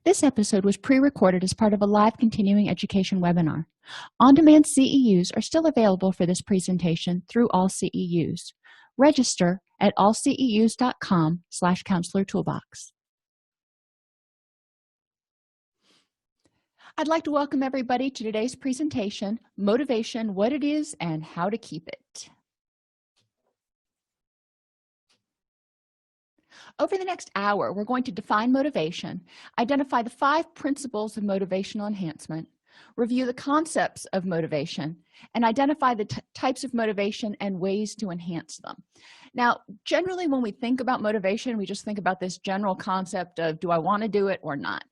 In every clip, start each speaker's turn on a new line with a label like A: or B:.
A: This episode was pre-recorded as part of a live continuing education webinar. On-demand CEUs are still available for this presentation through All CEUs. Register at allceus.com/counselor toolbox. I'd like to welcome everybody to today's presentation, Motivation, What It Is and How to Keep It. Over the next hour, we're going to define motivation, identify the 5 principles of motivational enhancement, review the concepts of motivation, and identify the types of motivation and ways to enhance them. Now, generally, when we think about motivation, we just think about this general concept of, do I want to do it or not?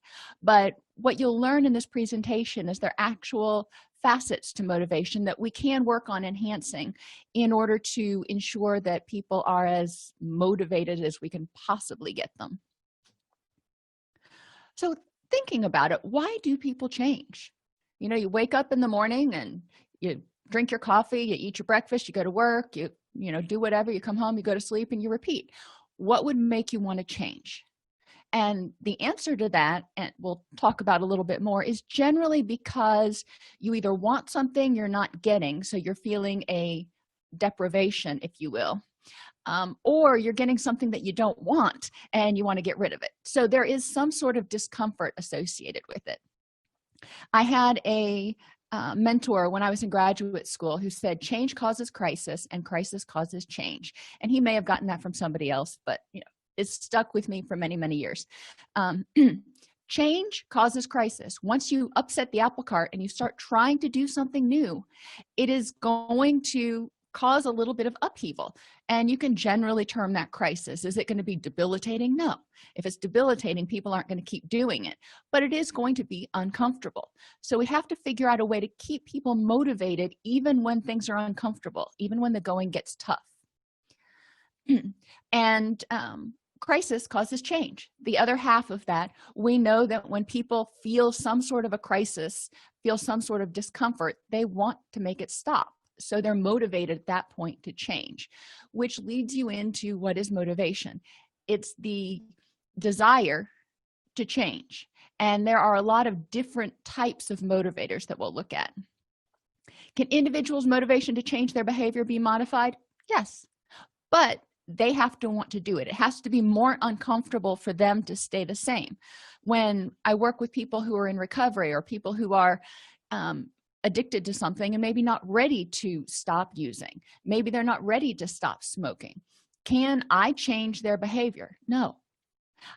A: But what you'll learn in this presentation is there are actual facets to motivation that we can work on enhancing in order to ensure that people are as motivated as we can possibly get them. So thinking about it, why do people change? You wake up in the morning and you drink your coffee, you eat your breakfast, you go to work, you do whatever, you come home, you go to sleep, and you repeat. What would make you want to change? And the answer to that, and we'll talk about a little bit more, is generally because you either want something you're not getting, so you're feeling a deprivation, if you will, or you're getting something that you don't want and you want to get rid of it. So there is some sort of discomfort associated with it. I had a mentor when I was in graduate school who said, change causes crisis and crisis causes change. And he may have gotten that from somebody else, but it's stuck with me for many, many years. Change causes crisis. Once you upset the apple cart and you start trying to do something new, it is going to cause a little bit of upheaval. And you can generally term that crisis. Is it going to be debilitating? No. If it's debilitating, people aren't going to keep doing it, but it is going to be uncomfortable. So we have to figure out a way to keep people motivated even when things are uncomfortable, even when the going gets tough. And crisis causes change. The other half of that, we know that when people feel some sort of a crisis, feel some sort of discomfort, they want to make it stop. So they're motivated at that point to change, which leads you into what is motivation. It's the desire to change. And there are a lot of different types of motivators that we'll look at. Can individuals' motivation to change their behavior be modified? Yes, but they have to want to do it. It has to be more uncomfortable for them to stay the same. When I work with people who are in recovery or people who are addicted to something and maybe not ready to stop using, maybe they're not ready to stop smoking, can I change their behavior? No.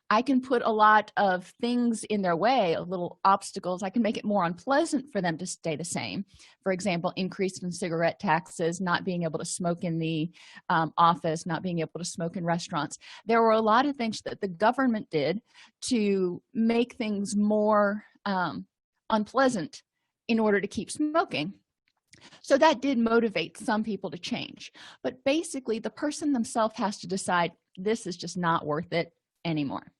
A: I can put a lot of things in their way, little obstacles. I can make it more unpleasant for them to stay the same. For example, increase in cigarette taxes, not being able to smoke in the office, not being able to smoke in restaurants. There were a lot of things that the government did to make things more unpleasant in order to keep smoking. So that did motivate some people to change. But basically, the person themselves has to decide, this is just not worth it anymore.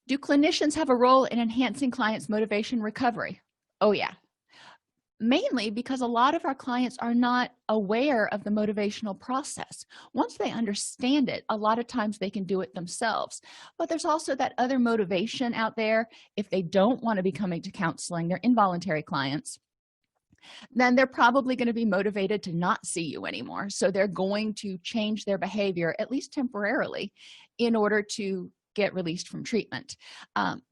A: Do clinicians have a role in enhancing clients' motivation recovery? Oh yeah. Mainly because a lot of our clients are not aware of the motivational process. Once they understand it, a lot of times they can do it themselves. But there's also that other motivation out there. If they don't want to be coming to counseling, they're involuntary clients, then they're probably going to be motivated to not see you anymore. So they're going to change their behavior, at least temporarily, in order to get released from treatment.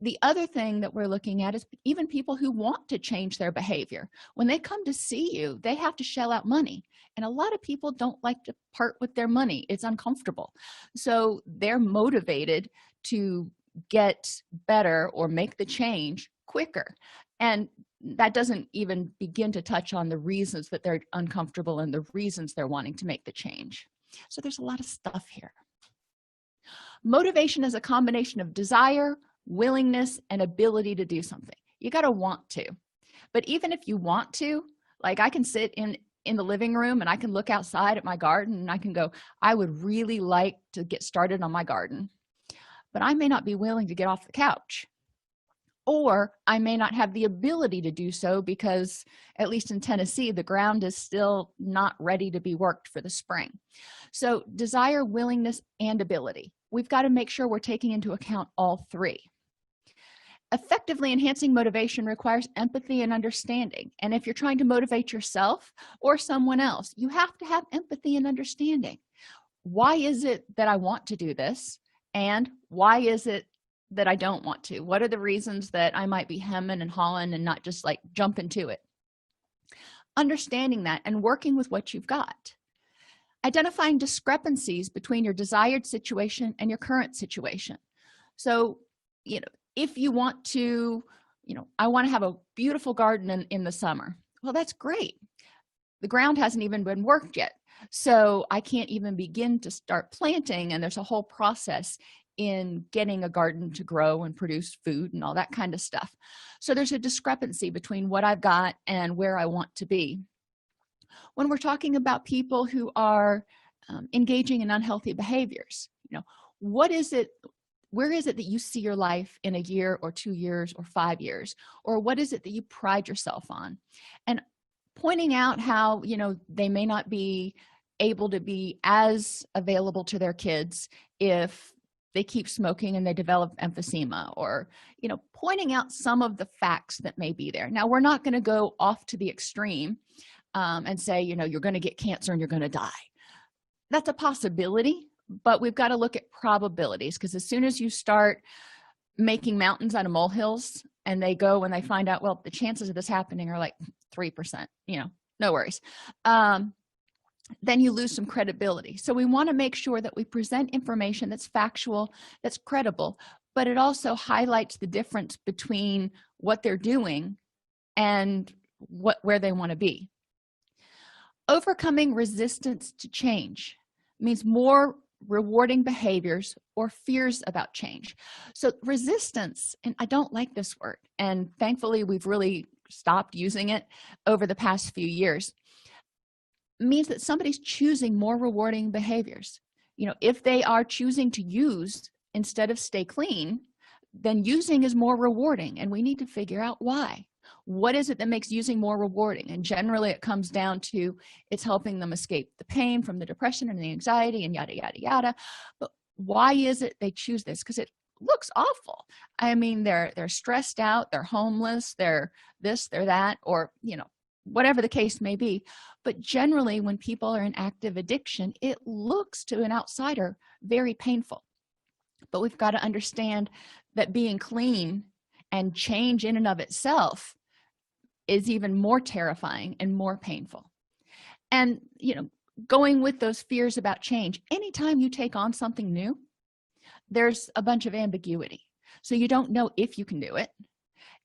A: The other thing that we're looking at is even people who want to change their behavior. When they come to see you, they have to shell out money. And a lot of people don't like to part with their money. It's uncomfortable. So they're motivated to get better or make the change quicker. And that doesn't even begin to touch on the reasons that they're uncomfortable and the reasons they're wanting to make the change. So there's a lot of stuff here. Motivation is a combination of desire, willingness, and ability to do something. You got to want to. But even if you want to, like I can sit in the living room and I can look outside at my garden and I can go, I would really like to get started on my garden. But I may not be willing to get off the couch. Or I may not have the ability to do so because, at least in Tennessee, the ground is still not ready to be worked for the spring. So desire, willingness, and ability. We've got to make sure we're taking into account all 3. Effectively enhancing motivation requires empathy and understanding. And if you're trying to motivate yourself or someone else, you have to have empathy and understanding. Why is it that I want to do this? And why is it that I don't want to? What are the reasons that I might be hemming and hawing and not just like jump into it? Understanding that and working with what you've got. Identifying discrepancies between your desired situation and your current situation. So, if you want to, I want to have a beautiful garden in the summer. Well, that's great. The ground hasn't even been worked yet. So I can't even begin to start planting. And there's a whole process in getting a garden to grow and produce food and all that kind of stuff. So there's a discrepancy between what I've got and where I want to be. When we're talking about people who are engaging in unhealthy behaviors, what is it? Where is it that you see your life in a year or 2 years or 5 years? Or what is it that you pride yourself on? And pointing out how, they may not be able to be as available to their kids if they keep smoking and they develop emphysema, or, pointing out some of the facts that may be there. Now, we're not going to go off to the extreme and say, you're going to get cancer and you're going to die. That's a possibility. But we've got to look at probabilities, because as soon as you start making mountains out of molehills and they go and they find out, well, the chances of this happening are like 3%, no worries. Then you lose some credibility. So we want to make sure that we present information that's factual, that's credible, but it also highlights the difference between what they're doing and where they want to be. Overcoming resistance to change means more rewarding behaviors or fears about change. So resistance, and I don't like this word, and thankfully we've really stopped using it over the past few years, means that somebody's choosing more rewarding behaviors. If they are choosing to use instead of stay clean, then using is more rewarding, and we need to figure out why. What is it that makes using more rewarding? And generally it comes down to it's helping them escape the pain from the depression and the anxiety and yada yada yada. But why is it they choose this? Because it looks awful. I mean, they're stressed out, they're homeless, they're this, they're that, or whatever the case may be. But generally when people are in active addiction, it looks to an outsider very painful. But we've got to understand that being clean and change in and of itself is even more terrifying and more painful. And going with those fears about change, anytime you take on something new, there's a bunch of ambiguity. So you don't know if you can do it.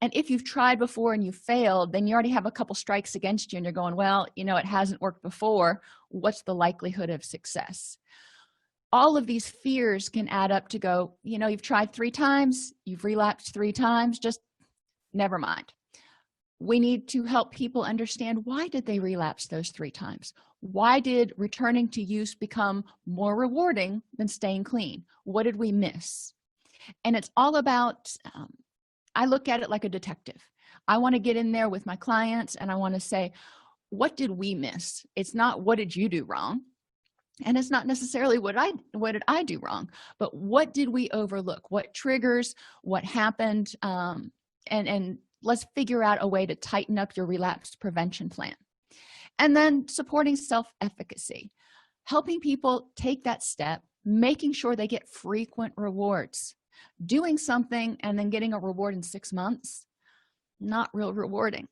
A: And if you've tried before and you failed, then you already have a couple strikes against you and you're going, well, it hasn't worked before. What's the likelihood of success? All of these fears can add up to go, you've tried 3 times, you've relapsed 3 times, just never mind. We need to help people understand, why did they relapse those 3 times? Why did returning to use become more rewarding than staying clean? What did we miss? And it's all about, I look at it like a detective. I want to get in there with my clients and I want to say, what did we miss? It's not what did you do wrong? And it's not necessarily what did I do wrong, but what did we overlook? What triggers, what happened? And let's figure out a way to tighten up your relapse prevention plan. And then supporting self-efficacy, helping people take that step, making sure they get frequent rewards. Doing something and then getting a reward in 6 months, not real rewarding.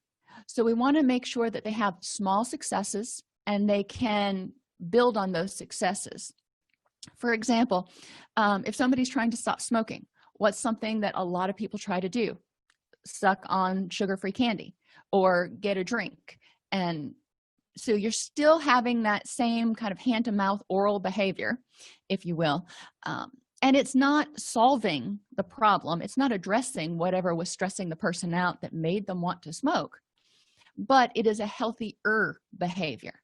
A: So we want to make sure that they have small successes and they can build on those successes. For example, if somebody's trying to stop smoking, what's something that a lot of people try to do? Suck on sugar-free candy or get a drink. And so you're still having that same kind of hand-to-mouth oral behavior, if you will. And it's not solving the problem. It's not addressing whatever was stressing the person out that made them want to smoke, but it is a healthier behavior.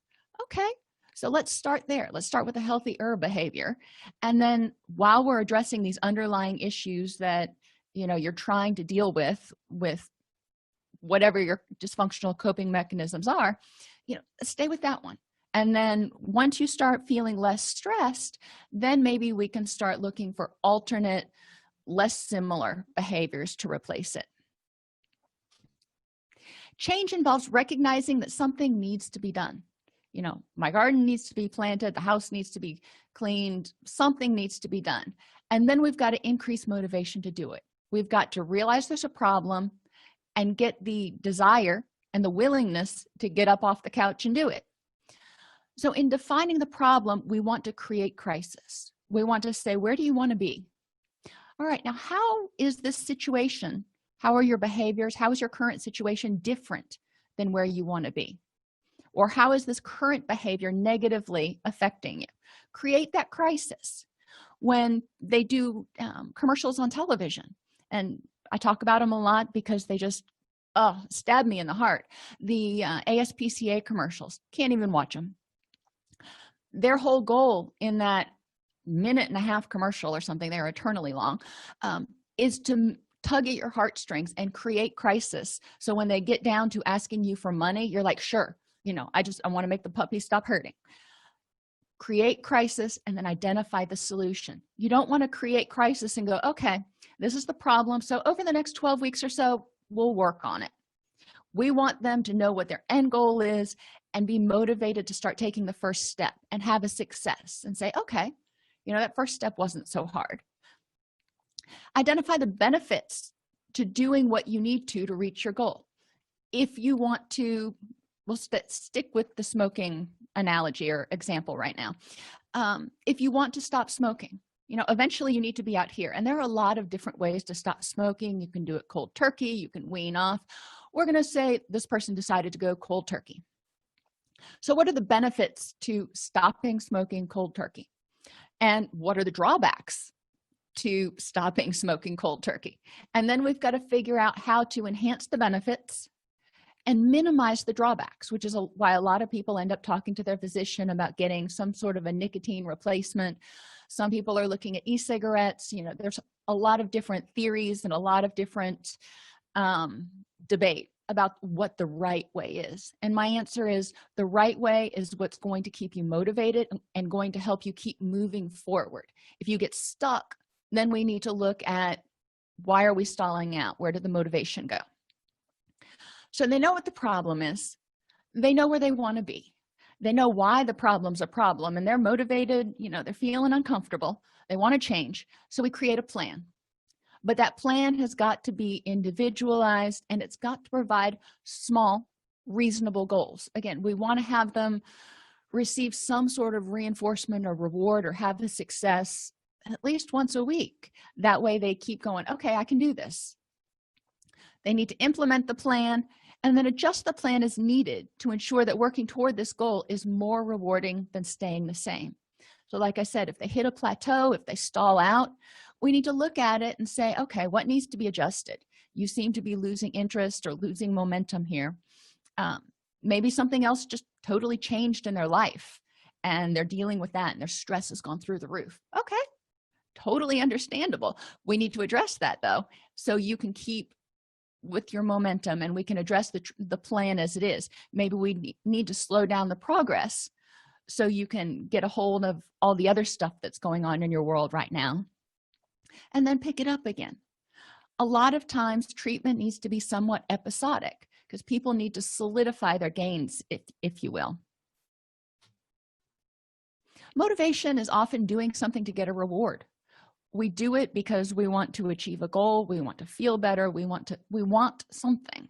A: Okay, so let's start there. Let's start with a healthier behavior. And then while we're addressing these underlying issues that, you're trying to deal with whatever your dysfunctional coping mechanisms are, stay with that one. And then once you start feeling less stressed, then maybe we can start looking for alternate less similar behaviors to replace it. Change involves recognizing that something needs to be done. You know, my garden needs to be planted, the house needs to be cleaned, something needs to be done. And then we've got to increase motivation to do it. We've got to realize there's a problem and get the desire and the willingness to get up off the couch and do it. So in defining the problem, we want to create crisis. We want to say, where do you want to be? All right, now how is this situation? How are your behaviors? How is your current situation different than where you want to be? Or how is this current behavior negatively affecting you? Create that crisis. When they do commercials on television, and I talk about them a lot because they just stab me in the heart. The ASPCA commercials, can't even watch them. Their whole goal in that minute and a half commercial or something, they're eternally long, is to tug at your heartstrings and create crisis. So when they get down to asking you for money, you're like, sure, you know, I want to make the puppy stop hurting. Create crisis and then identify the solution. You don't want to create crisis and go, okay, this is the problem, so over the next 12 weeks or so, we'll work on it. We want them to know what their end goal is and be motivated to start taking the first step and have a success and say, okay, you know, that first step wasn't so hard. Identify the benefits to doing what you need to reach your goal. If you want to, we'll stick with the smoking analogy or example right now. If you want to stop smoking, you know, eventually you need to be out here, and there are a lot of different ways to stop smoking. You can do it cold turkey, you can wean off. We're going to say this person decided to go cold turkey. So what are the benefits to stopping smoking cold turkey? And what are the drawbacks to stopping smoking cold turkey? And then we've got to figure out how to enhance the benefits and minimize the drawbacks, which is why a lot of people end up talking to their physician about getting some sort of a nicotine replacement. Some people are looking at e-cigarettes. You know, there's a lot of different theories and a lot of different debate about what the right way is. And my answer is the right way is what's going to keep you motivated and going to help you keep moving forward. If you get stuck, then we need to look at, why are we stalling out? Where did the motivation go? So they know what the problem is. They know where they want to be. They know why the problem's a problem, and they're motivated. You know, they're feeling uncomfortable. They want to change. So we create a plan. But that plan has got to be individualized, and it's got to provide small, reasonable goals. Again, we want to have them receive some sort of reinforcement or reward or have a success at least once a week. That way they keep going, okay, I can do this. They need to implement the plan and then adjust the plan as needed to ensure that working toward this goal is more rewarding than staying the same. So like I said, if they hit a plateau, if they stall out, we need to look at it and say, okay, what needs to be adjusted? You seem to be losing interest or losing momentum here. Maybe something else just totally changed in their life and they're dealing with that and their stress has gone through the roof. Okay, totally understandable. We need to address that though, so you can keep with your momentum and we can address the plan as it is. Maybe we need to slow down the progress so you can get a hold of all the other stuff that's going on in your world right now and then pick it up again. A lot of times treatment needs to be somewhat episodic because people need to solidify their gains, if you will. Motivation is often doing something to get a reward. We do it because we want to achieve a goal, we want to feel better, we want something.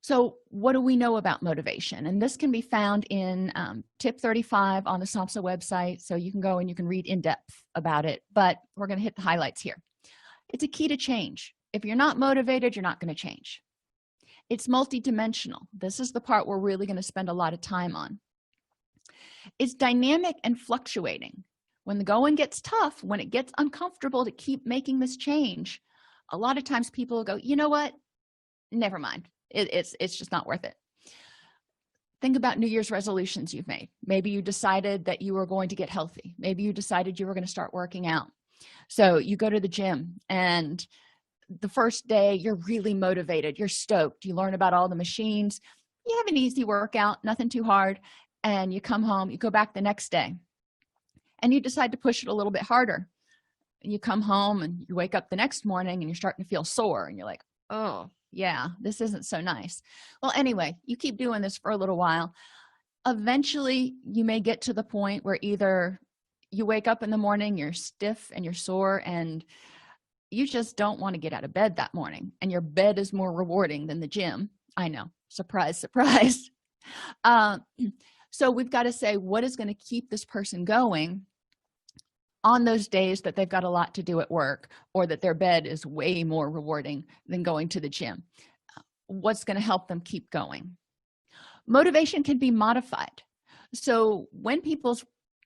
A: So what do we know about motivation? And this can be found in tip 35 on the SAMHSA website, so you can go and you can read in depth about it, but we're going to hit the highlights here. It's a key to change. If you're not motivated, you're not going to change. It's multidimensional. This is the part we're really going to spend a lot of time on. It's dynamic and fluctuating. When the going gets tough, when it gets uncomfortable to keep making this change, a lot of times people will go, you know what? Never mind. It's just not worth it. Think about New Year's resolutions you've made. Maybe you decided that you were going to get healthy. Maybe you decided you were going to start working out. So you go to the gym and the first day you're really motivated. You're stoked. You learn about all the machines. You have an easy workout, nothing too hard. And you come home, you go back the next day and you decide to push it a little bit harder. you come home and you wake up the next morning and you're starting to feel sore and you're like, oh yeah, this isn't so nice. Well, anyway, you keep doing this for a little while. Eventually you may get to the point where either you wake up in the morning, you're stiff and you're sore, and you just don't want to get out of bed that morning, and your bed is more rewarding than the gym. I know, surprise, surprise. So we've got to say, what is going to keep this person going on those days that they've got a lot to do at work, or that their bed is way more rewarding than going to the gym? What's going to help them keep going? Motivation can be modified. So when people's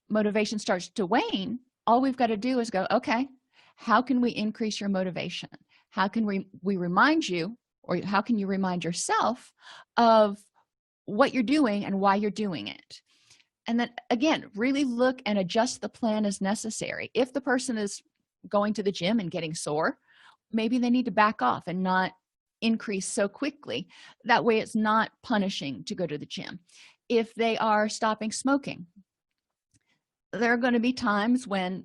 A: motivation starts to wane, all we've got to do is go, okay, how can we increase your motivation? How can we remind you, or how can you remind yourself of what you're doing and why you're doing it? And then again, really look and adjust the plan as necessary. If the person is going to the gym and getting sore, maybe they need to back off and not increase so quickly. That way it's not punishing to go to the gym. If they are stopping smoking, there are going to be times when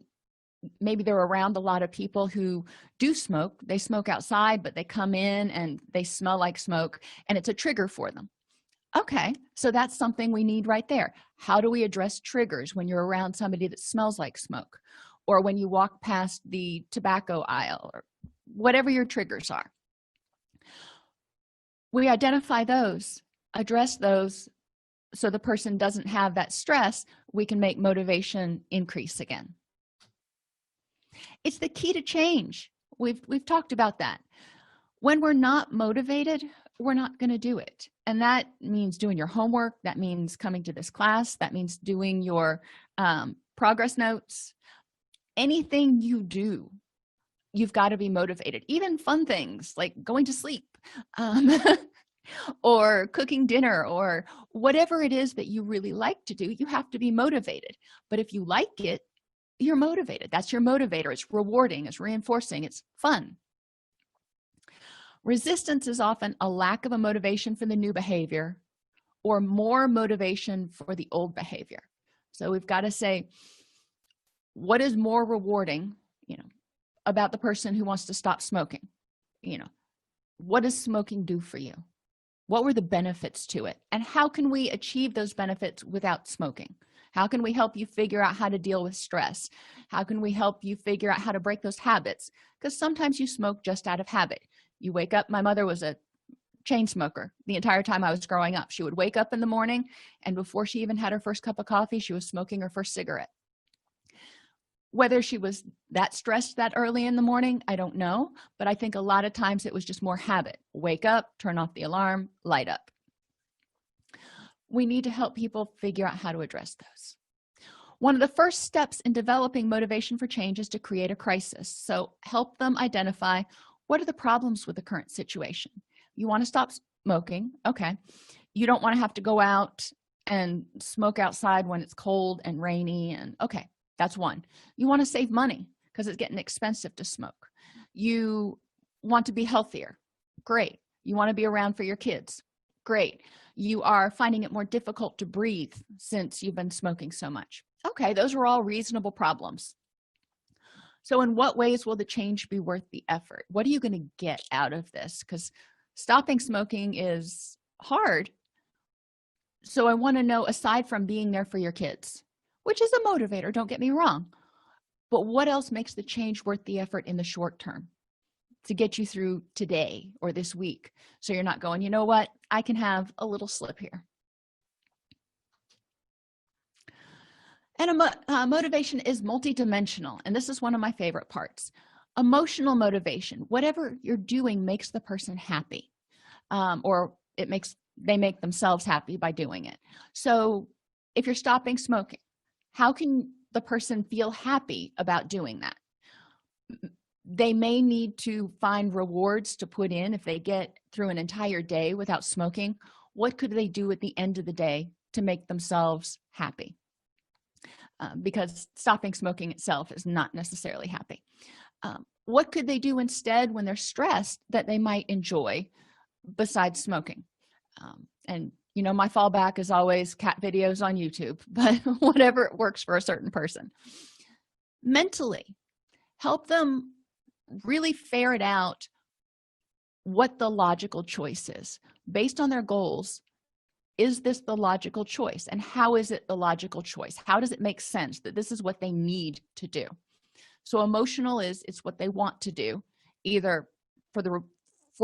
A: maybe they're around a lot of people who do smoke. They smoke outside, but they come in and they smell like smoke, and it's a trigger for them. Okay, so that's something we need right there. How do we address triggers when you're around somebody that smells like smoke, or when you walk past the tobacco aisle, or whatever your triggers are? We identify those, address those, so the person doesn't have that stress. We can make motivation increase again. It's the key to change. We've talked about that. When we're not motivated, we're not going to do it. And that means doing your homework. That means coming to this class. That means doing your progress notes. Anything you do, you've got to be motivated. Even fun things like going to sleep, or cooking dinner, or whatever it is that you really like to do, you have to be motivated. But if you like it, you're motivated. That's your motivator. It's rewarding, it's reinforcing, it's fun. Resistance is often a lack of a motivation for the new behavior, or more motivation for the old behavior. So we've got to say, what is more rewarding, about the person who wants to stop smoking? What does smoking do for you? What were the benefits to it? And how can we achieve those benefits without smoking? How can we help you figure out how to deal with stress? How can we help you figure out how to break those habits? Because sometimes you smoke just out of habit. You wake up. My mother was a chain smoker the entire time I was growing up. She would wake up in the morning, and before she even had her first cup of coffee, she was smoking her first cigarette. Whether she was that stressed that early in the morning, I don't know, but I think a lot of times it was just more habit. Wake up, turn off the alarm, light up. We need to help people figure out how to address those. One of the first steps in developing motivation for change is to create a crisis. So help them identify, what are the problems with the current situation? You want to stop smoking. Okay. You don't want to have to go out and smoke outside when it's cold and rainy. And okay, that's one. You want to save money because it's getting expensive to smoke. You want to be healthier. Great. You want to be around for your kids. Great. You are finding it more difficult to breathe since you've been smoking so much. Okay, those are all reasonable problems. So in what ways will the change be worth the effort? What are you going to get out of this? Because stopping smoking is hard. So I want to know, aside from being there for your kids, which is a motivator, don't get me wrong, but what else makes the change worth the effort in the short term to get you through today or this week, so you're not going, you know what, I can have a little slip here. And motivation is multidimensional, and this is one of my favorite parts. Emotional motivation, whatever you're doing makes the person happy, or they make themselves happy by doing it. So if you're stopping smoking, how can the person feel happy about doing that? They may need to find rewards to put in. If they get through an entire day without smoking, what could they do at the end of the day to make themselves happy? Because stopping smoking itself is not necessarily happy. What could they do instead when they're stressed that they might enjoy besides smoking? And my fallback is always cat videos on YouTube, but whatever works for a certain person. Mentally, help them really ferret out what the logical choice is based on their goals. Is this the logical choice, and how is it the logical choice? How does it make sense that this is what they need to do? So emotional is it's what they want to do, either for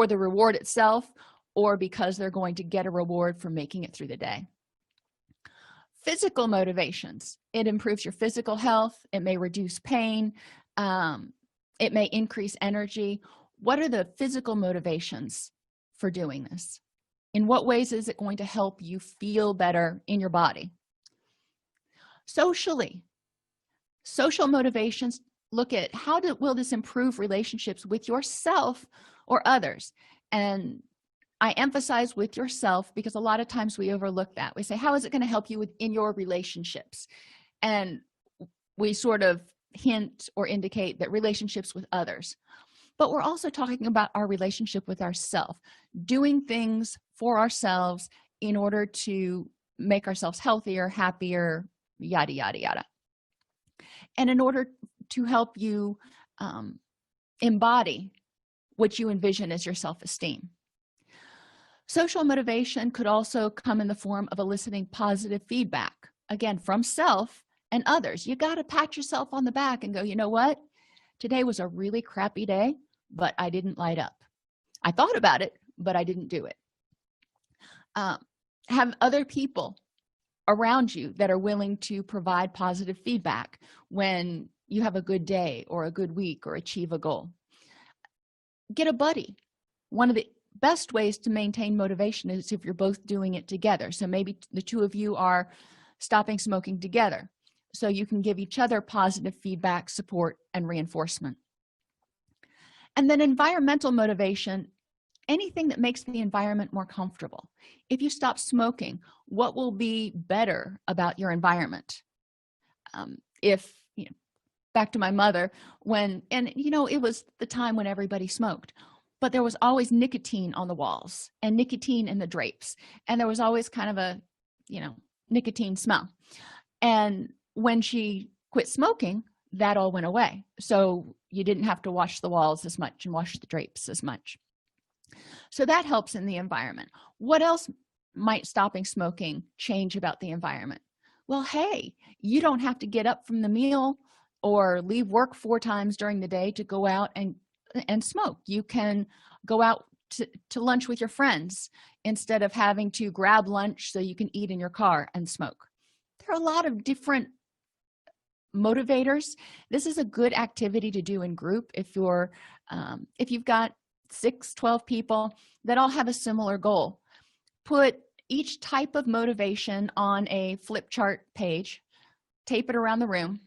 A: the reward itself or because they're going to get a reward for making it through the day. Physical motivations, it improves your physical health, it may reduce pain, it may increase energy. What are the physical motivations for doing this? In what ways is it going to help you feel better in your body? Socially, social motivations look at will this improve relationships with yourself or others. And I emphasize with yourself because a lot of times we overlook that. We say, how is it going to help you in your relationships? And we sort of hint or indicate that relationships with others. But we're also talking about our relationship with ourselves, doing things for ourselves in order to make ourselves healthier, happier, yada, yada, yada. And in order to help you embody what you envision as your self-esteem. Social motivation could also come in the form of eliciting positive feedback, again, from self and others. You got to pat yourself on the back and go, you know what? Today was a really crappy day, but I didn't light up. I thought about it, but I didn't do it. Have other people around you that are willing to provide positive feedback when you have a good day or a good week or achieve a goal. Get a buddy. One of the best ways to maintain motivation is if you're both doing it together. So maybe the two of you are stopping smoking together, so you can give each other positive feedback, support, and reinforcement. And then environmental motivation, anything that makes the environment more comfortable. If you stop smoking, what will be better about your environment? Back to my mother, it was the time when everybody smoked, but there was always nicotine on the walls and nicotine in the drapes, and there was always kind of a nicotine smell. And when she quit smoking, that all went away, so you didn't have to wash the walls as much and wash the drapes as much. So that helps in the environment. What else might stopping smoking change about the environment? Well, hey, you don't have to get up from the meal or leave work 4 times during the day to go out and smoke. You can go out to lunch with your friends instead of having to grab lunch so you can eat in your car and smoke. There are a lot of different motivators. This is a good activity to do in group if you've got 12 people that all have a similar goal. Put each type of motivation on a flip chart page, tape it around the room,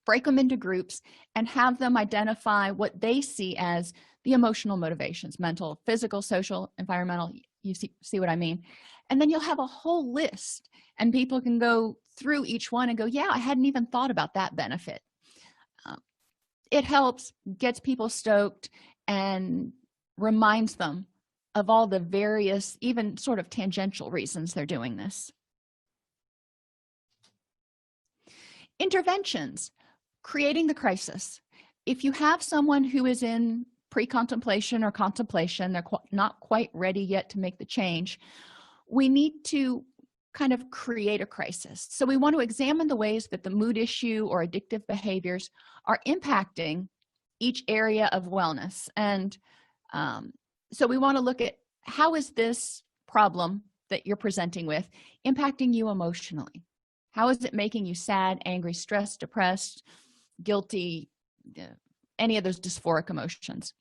A: break them into groups, and have them identify what they see as the emotional motivations: mental, physical, social, environmental. You see what I mean? And then you'll have a whole list, and people can go through each one and go, yeah, I hadn't even thought about that benefit. It helps, gets people stoked, and reminds them of all the various, even sort of tangential reasons they're doing this. Interventions, creating the crisis. If you have someone who is in pre-contemplation or contemplation, they're not quite ready yet to make the change, we need to kind of create a crisis. So we want to examine the ways that the mood issue or addictive behaviors are impacting each area of wellness. And so we want to look at how is this problem that you're presenting with impacting you emotionally? How is it making you sad, angry, stressed, depressed, guilty, any of those dysphoric emotions?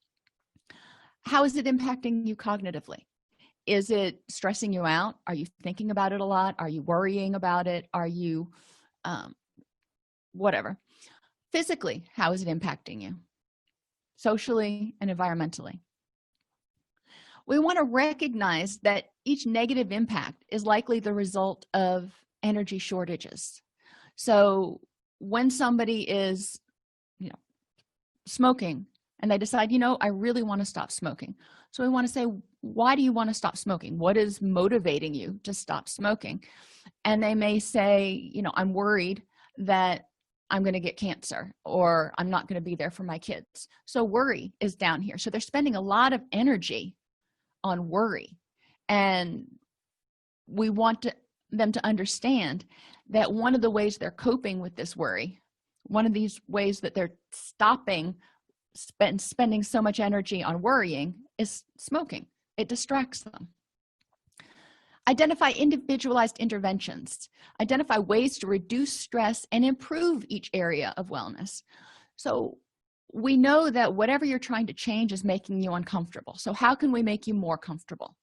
A: How is it impacting you cognitively? Is it stressing you out? Are you thinking about it a lot? Are you worrying about it? Are you whatever? Physically, how is it impacting you? Socially and environmentally. We want to recognize that each negative impact is likely the result of energy shortages. So when somebody is smoking and they decide, I really want to stop smoking, so we want to say, why do you want to stop smoking? What is motivating you to stop smoking? And they may say, I'm worried that I'm going to get cancer, or I'm not going to be there for my kids. So worry is down here. So they're spending a lot of energy on worry. And we want them to understand that one of the ways they're coping with this worry, one of these ways that they're stopping spending so much energy on worrying, is smoking. It distracts them. Identify individualized interventions. Identify ways to reduce stress and improve each area of wellness. So we know that whatever you're trying to change is making you uncomfortable. So how can we make you more comfortable?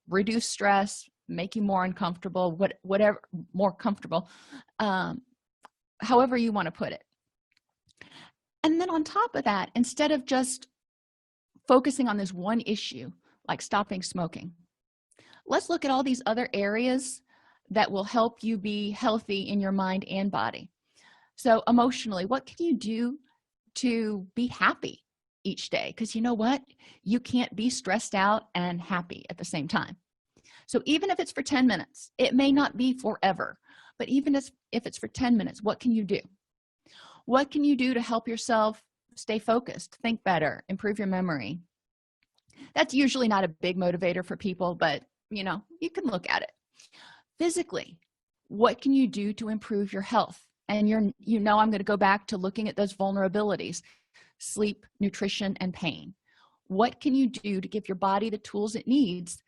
A: Reduce stress, make you more uncomfortable, whatever, more comfortable, however you want to put it. And then on top of that, instead of just focusing on this one issue, like stopping smoking, let's look at all these other areas that will help you be healthy in your mind and body. So emotionally, what can you do to be happy each day? Because you know what? You can't be stressed out and happy at the same time. So even if it's for 10 minutes, it may not be forever, but even if it's for 10 minutes, what can you do? What can you do to help yourself stay focused, think better, improve your memory? That's usually not a big motivator for people, but you know, you can look at it. Physically, what can you do to improve your health? And I'm going to go back to looking at those vulnerabilities: sleep, nutrition, and pain. What can you do to give your body the tools it needs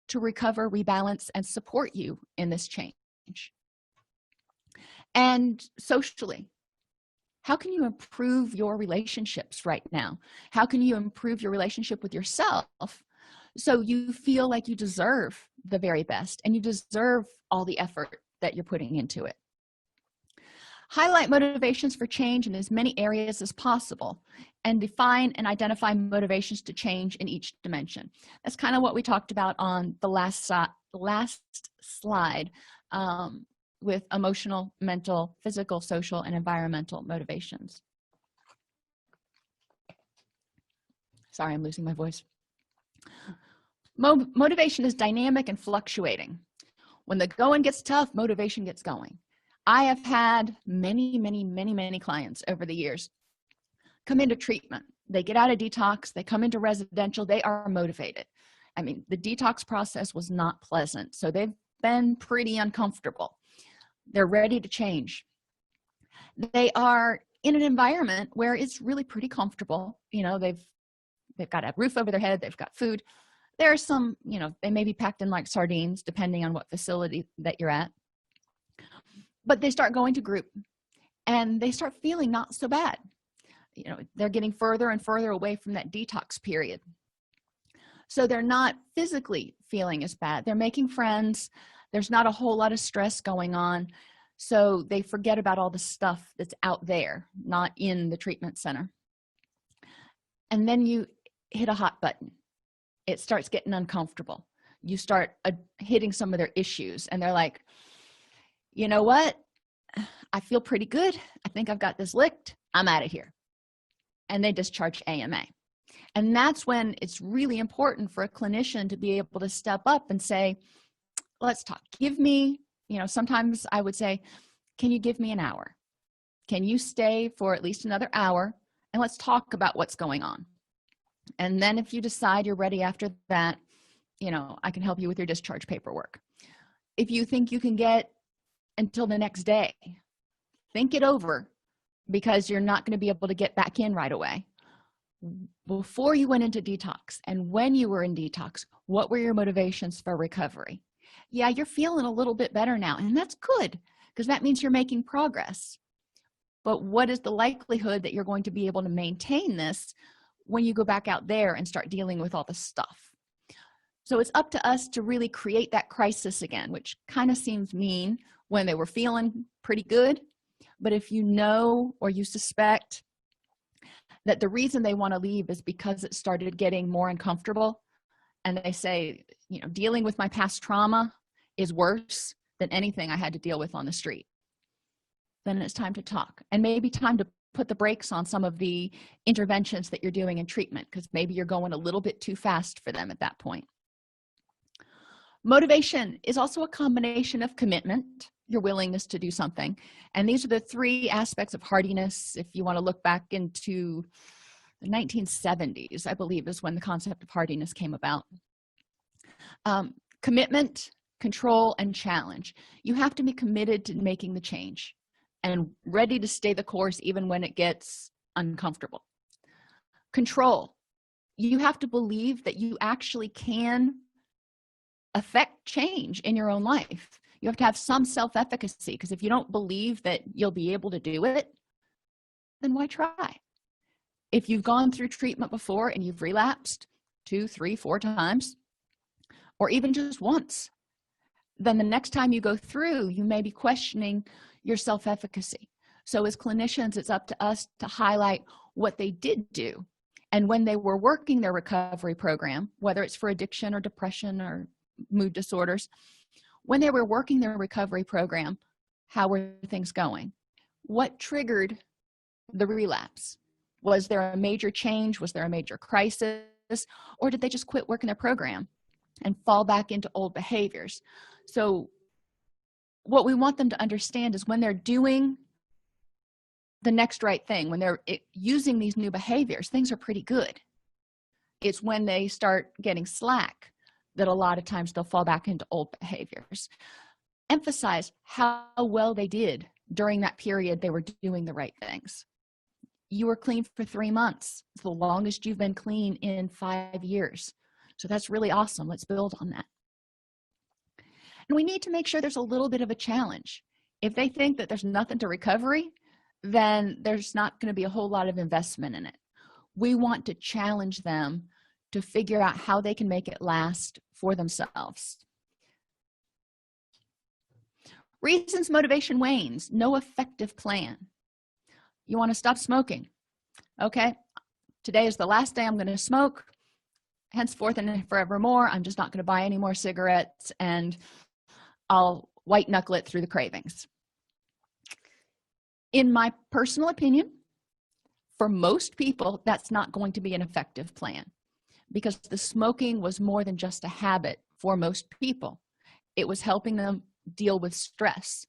A: to recover, rebalance, and support you in this change? And socially, how can you improve your relationships right now? How can you improve your relationship with yourself so you feel like you deserve the very best and you deserve all the effort that you're putting into it? Highlight motivations for change in as many areas as possible, and define and identify motivations to change in each dimension. That's kind of what we talked about on the last slide, with emotional, mental, physical, social, and environmental motivations. Sorry, I'm losing my voice. Motivation is dynamic and fluctuating. When the going gets tough, motivation gets going. I have had many clients over the years come into treatment. They get out of detox, they come into residential, they are motivated. I mean, the detox process was not pleasant, so they've been pretty uncomfortable. They're ready to change. They are in an environment where it's really pretty comfortable. You know, they've got a roof over their head, they've got food. There are some, you know, they may be packed in like sardines depending on what facility that you're at. But they start going to group and they start feeling not so bad. You know, they're getting further and further away from that detox period. So they're not physically feeling as bad. They're making friends. There's not a whole lot of stress going on. So they forget about all the stuff that's out there, not in the treatment center. And then you hit a hot button. It starts getting uncomfortable. You start hitting some of their issues and they're like, you know what? I feel pretty good. I think I've got this licked. I'm out of here. And they discharge AMA. And that's when it's really important for a clinician to be able to step up and say, let's talk. Give me, you know, sometimes I would say, can you give me an hour? Can you stay for at least another hour? And let's talk about what's going on. And then if you decide you're ready after that, you know, I can help you with your discharge paperwork. If you think you can get until the next day, think it over, because you're not going to be able to get back in right away. Before you went into detox and when you were in detox, what were your motivations for recovery? Yeah, you're feeling a little bit better now, and that's good because that means you're making progress. But what is the likelihood that you're going to be able to maintain this when you go back out there and start dealing with all the stuff? So it's up to us to really create that crisis again, which kind of seems mean when they were feeling pretty good. But if you know or you suspect that the reason they want to leave is because it started getting more uncomfortable, and they say, you know, dealing with my past trauma is worse than anything I had to deal with on the street, then it's time to talk, and maybe time to put the brakes on some of the interventions that you're doing in treatment, because maybe you're going a little bit too fast for them at that point. Motivation is also a combination of commitment your willingness to do something. And these are the three aspects of hardiness. If you want to look back into the 1970s, I believe, is when the concept of hardiness came about. Commitment, control, and challenge. You have to be committed to making the change and ready to stay the course even when it gets uncomfortable. Control. You have to believe that you actually can affect change in your own life. You have to have some self-efficacy, because if you don't believe that you'll be able to do it, then why try? If you've gone through treatment before and you've relapsed 2, 3, 4 times, or even just once, then the next time you go through, you may be questioning your self-efficacy. So as clinicians, it's up to us to highlight what they did do. And when they were working their recovery program, whether it's for addiction or depression or mood disorders, when they were working their recovery program, how were things going? What triggered the relapse? Was there a major change? Was there a major crisis? Or did they just quit working their program and fall back into old behaviors? So what we want them to understand is when they're doing the next right thing, when they're using these new behaviors, things are pretty good. It's when they start getting slack that a lot of times they'll fall back into old behaviors. Emphasize how well they did during that period they were doing the right things. You were clean for 3 months. It's the longest you've been clean in 5 years. So that's really awesome. Let's build on that. And we need to make sure there's a little bit of a challenge. If they think that there's nothing to recovery, then there's not going to be a whole lot of investment in it. We want to challenge them to figure out how they can make it last for themselves. Reasons motivation wanes: no effective plan. You want to stop smoking. Okay, today is the last day I'm going to smoke. Henceforth and forevermore, I'm just not going to buy any more cigarettes, and I'll white knuckle it through the cravings. In my personal opinion, for most people, that's not going to be an effective plan, because the smoking was more than just a habit for most people. It was helping them deal with stress.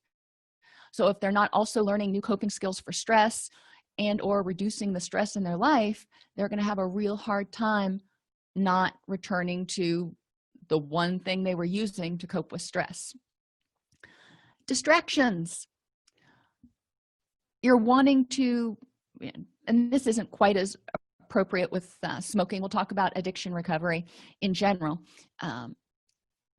A: So if they're not also learning new coping skills for stress and or reducing the stress in their life, they're going to have a real hard time not returning to the one thing they were using to cope with stress. Distractions. You're wanting to, and this isn't quite as appropriate with smoking. We'll talk about addiction recovery in general.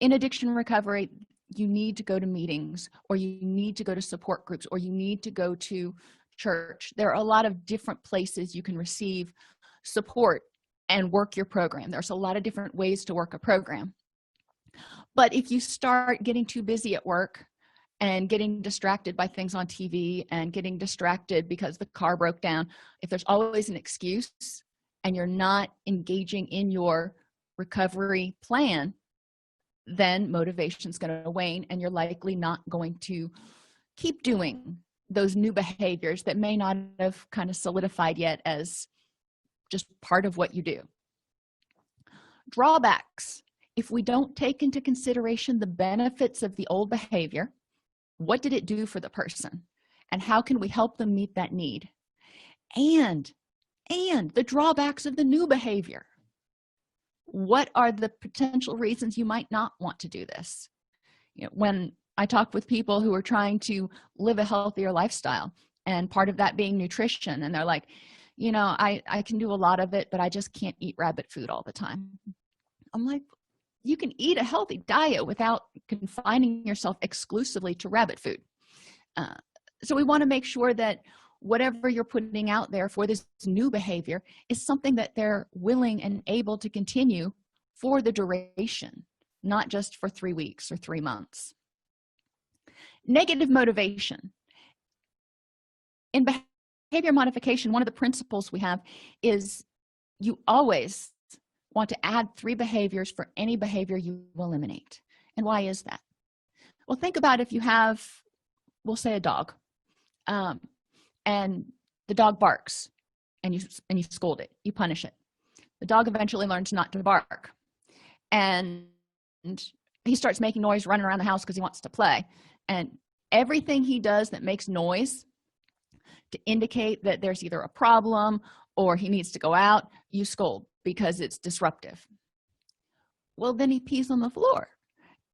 A: In addiction recovery, you need to go to meetings, or you need to go to support groups, or you need to go to church. There are a lot of different places you can receive support and work your program. There's a lot of different ways to work a program. But if you start getting too busy at work and getting distracted by things on TV and getting distracted because the car broke down, if there's always an excuse and you're not engaging in your recovery plan, then motivation's going to wane, and you're likely not going to keep doing those new behaviors that may not have kind of solidified yet as just part of what you do. Drawbacks. If we don't take into consideration the benefits of the old behavior, what did it do for the person, and how can we help them meet that need? And the drawbacks of the new behavior. What are the potential reasons you might not want to do this? When I talk with people who are trying to live a healthier lifestyle, and part of that being nutrition, and they're like, I can do a lot of it, but I just can't eat rabbit food all the time. I'm like, you can eat a healthy diet without confining yourself exclusively to rabbit food. So we want to make sure that whatever you're putting out there for this new behavior is something that they're willing and able to continue for the duration, not just for 3 weeks or 3 months. Negative motivation. In behavior modification, one of the principles we have is you always want to add 3 behaviors for any behavior you eliminate. And why is that? Well, think about if you have, we'll say, a dog, and the dog barks, and you scold it, you punish it. The dog eventually learns not to bark, and he starts making noise running around the house because he wants to play. And Everything he does that makes noise to indicate that there's either a problem or he needs to go out, you scold because it's disruptive. Well, then he pees on the floor.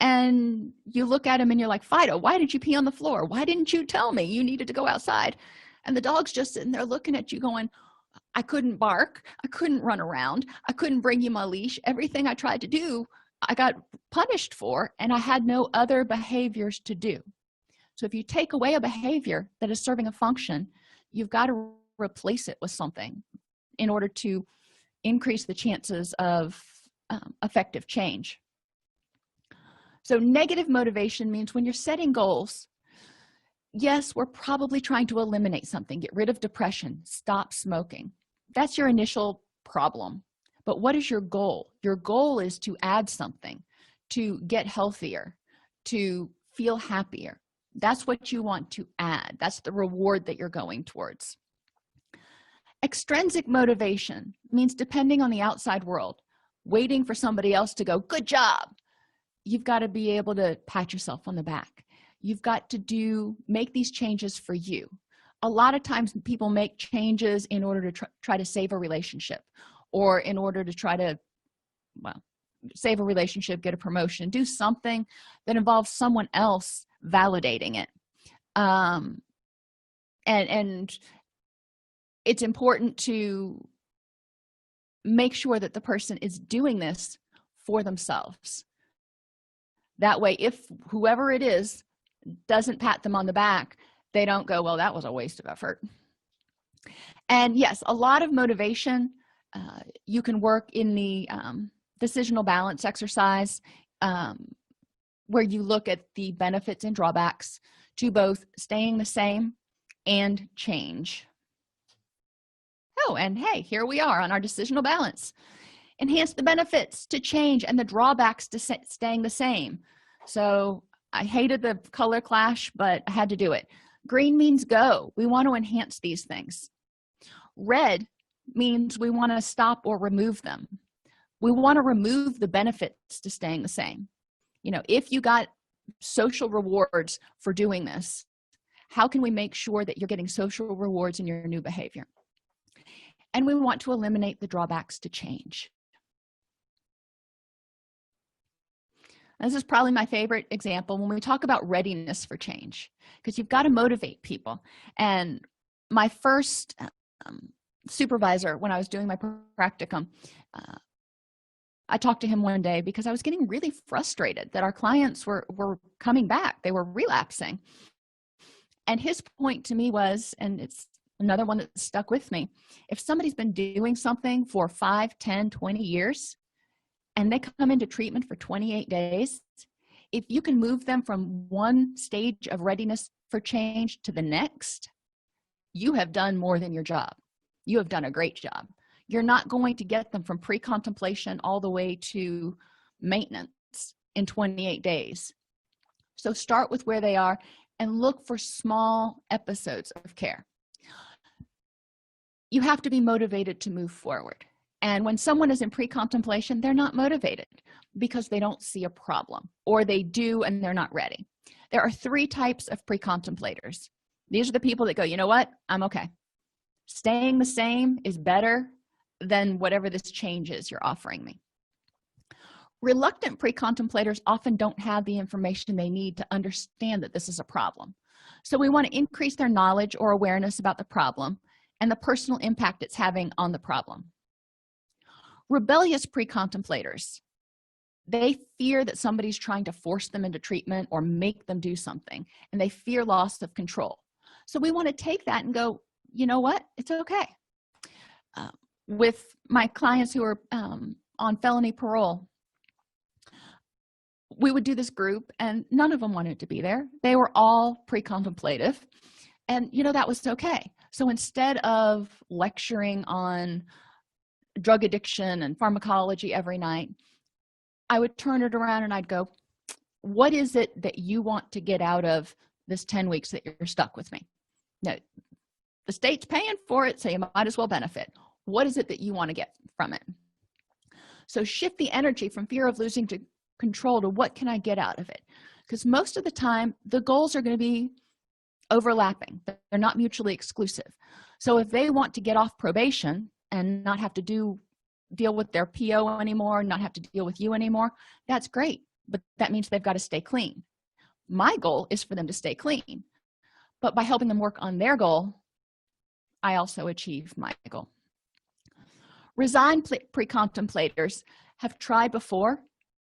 A: And you look at him and you're like, Fido, why did you pee on the floor? Why didn't you tell me you needed to go outside? And the dog's just sitting there looking at you going, I couldn't bark. I couldn't run around. I couldn't bring you my leash. Everything I tried to do, I got punished for, and I had no other behaviors to do. So if you take away a behavior that is serving a function, you've got to replace it with something in order to increase the chances of effective change. So negative motivation means when you're setting goals, yes, we're probably trying to eliminate something, get rid of depression, stop smoking. That's your initial problem. But what is your goal? Your goal is to add something, to get healthier, to feel happier. That's what you want to add. That's the reward that you're going towards. Extrinsic motivation means depending on the outside world, waiting for somebody else to go, good job. You've got to be able to pat yourself on the back. You've got to make these changes for you. A lot of times people make changes in order to try to save a relationship, or in order to try to, save a relationship, get a promotion, do something that involves someone else validating it. And it's important to make sure that the person is doing this for themselves. That way, if whoever it is doesn't pat them on the back, they don't go, well, that was a waste of effort. And yes, a lot of motivation, you can work in the decisional balance exercise, where you look at the benefits and drawbacks to both staying the same and change. Oh, and hey, here we are on our decisional balance. Enhance the benefits to change and the drawbacks to staying the same. So I hated the color clash, but I had to do it. Green means go. We want to enhance these things. Red means we want to stop or remove them. We want to remove the benefits to staying the same. If you got social rewards for doing this, how can we make sure that you're getting social rewards in your new behavior? And we want to eliminate the drawbacks to change. This is probably my favorite example when we talk about readiness for change, because you've got to motivate people. And my first supervisor, when I was doing my practicum, I talked to him one day because I was getting really frustrated that our clients were coming back. They were relapsing. And his point to me was, and it's another one that stuck with me, if somebody's been doing something for 5, 10, 20 years, and they come into treatment for 28 days, if you can move them from one stage of readiness for change to the next, you have done more than your job. You have done a great job. You're not going to get them from pre-contemplation all the way to maintenance in 28 days. So start with where they are and look for small episodes of care. You have to be motivated to move forward. And when someone is in pre-contemplation, they're not motivated because they don't see a problem, or they do and they're not ready. There are 3 types of pre-contemplators. These are the people that go, you know what? I'm okay. Staying the same is better than whatever this change is you're offering me. Reluctant pre-contemplators often don't have the information they need to understand that this is a problem. So we want to increase their knowledge or awareness about the problem and the personal impact it's having on the problem. Rebellious pre-contemplators, they fear that somebody's trying to force them into treatment or make them do something, and they fear loss of control. So we want to take that and go, you know what? It's okay. With my clients who are on felony parole, we would do this group, and none of them wanted to be there. They were all pre-contemplative, and that was okay. So instead of lecturing on drug addiction and pharmacology every night, I would turn it around and I'd go, what is it that you want to get out of this 10 weeks that you're stuck with me? Now, the state's paying for it, so you might as well benefit. What is it that you want to get from it? So shift the energy from fear of losing to control to what can I get out of it? because most of the time the goals are going to be overlapping. They're not mutually exclusive. So if they want to get off probation and not have to deal with their PO anymore, not have to deal with you anymore, that's great, but that means they've got to stay clean. My goal is for them to stay clean, but by helping them work on their goal, I also achieve my goal. Resigned pre-contemplators have tried before